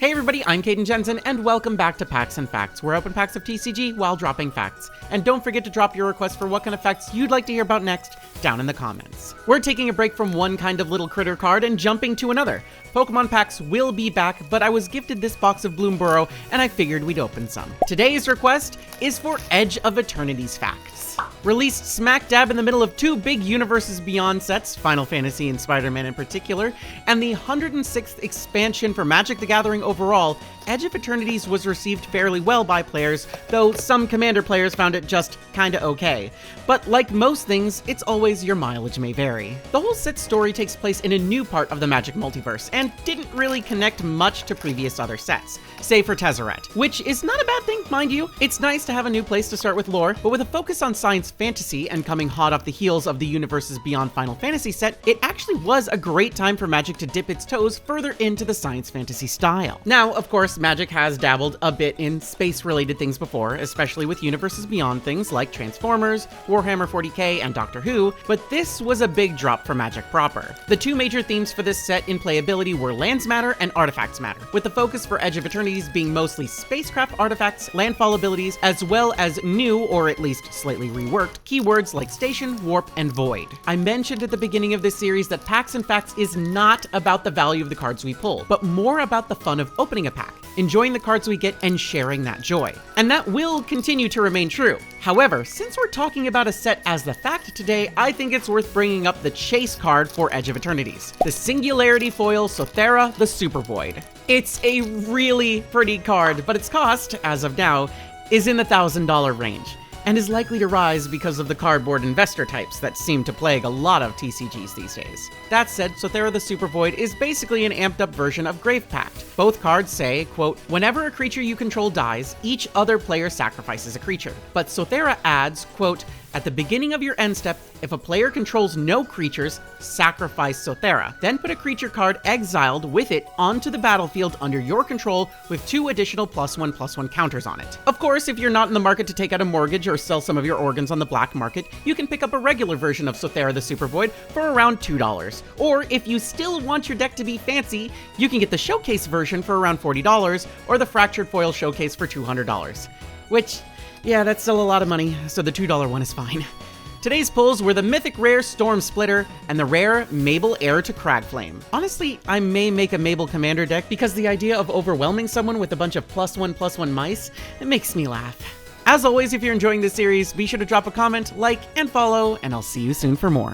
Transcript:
Hey everybody, I'm Kdin Jenzen, and welcome back to Packs and Facts, where I open packs of TCG while dropping facts. And don't forget to drop your requests for what kind of facts you'd like to hear about next down in the comments. We're taking a break from one kind of little critter card and jumping to another. Pokemon packs will be back, but I was gifted this box of Bloomburrow, and I figured we'd open some. Today's request is for Edge of Eternities facts. Released smack dab in the middle of two big Universes Beyond sets, Final Fantasy and Spider-Man in particular, and the 106th expansion for Magic the Gathering overall, Edge of Eternities was received fairly well by players, though some Commander players found it just kinda okay. But like most things, it's always your mileage may vary. The whole set's story takes place in a new part of the Magic multiverse, and didn't really connect much to previous other sets, save for Tezzeret, which is not a bad thing, mind you. It's nice to have a new place to start with lore, but with a focus on science fantasy and coming hot off the heels of the Universes Beyond Final Fantasy set, it actually was a great time for Magic to dip its toes further into the science fantasy style. Now, of course, Magic has dabbled a bit in space-related things before, especially with Universes Beyond things like Transformers, Warhammer 40k, and Doctor Who, but this was a big drop for Magic proper. The two major themes for this set in playability were lands matter and artifacts matter, with the focus for Edge of Eternities being mostly spacecraft artifacts, landfall abilities, as well as new, or at least slightly reworked, keywords like station, warp, and void. I mentioned at the beginning of this series that Packs and Facts is not about the value of the cards we pull, but more about the fun of opening a pack, enjoying the cards we get, and sharing that joy. And that will continue to remain true. However, since we're talking about a set as the fact today, I think it's worth bringing up the chase card for Edge of Eternities, the Singularity Foil Sothera the Super Void. It's a really pretty card, but its cost, as of now, is in the $1,000 range, and is likely to rise because of the cardboard investor types that seem to plague a lot of TCGs these days. That said, Sothera the Super Void is basically an amped up version of Grave Pact. Both cards say, quote, whenever a creature you control dies, each other player sacrifices a creature. But Sothera adds, quote, at the beginning of your end step, if a player controls no creatures, sacrifice Sothera. Then put a creature card exiled with it onto the battlefield under your control with 2 additional +1/+1 counters on it. Of course, if you're not in the market to take out a mortgage or sell some of your organs on the black market, you can pick up a regular version of Sothera the Super Void for around $2. Or if you still want your deck to be fancy, you can get the Showcase version for around $40, or the Fractured Foil Showcase for $200. Which, yeah, that's still a lot of money, so the $2 one is fine. Today's pulls were the mythic rare Storm Splitter and the rare Mabel Heir to Cragflame. Honestly, I may make a Mabel Commander deck because the idea of overwhelming someone with a bunch of +1/+1 mice, it makes me laugh. As always, if you're enjoying this series, be sure to drop a comment, like, and follow, and I'll see you soon for more.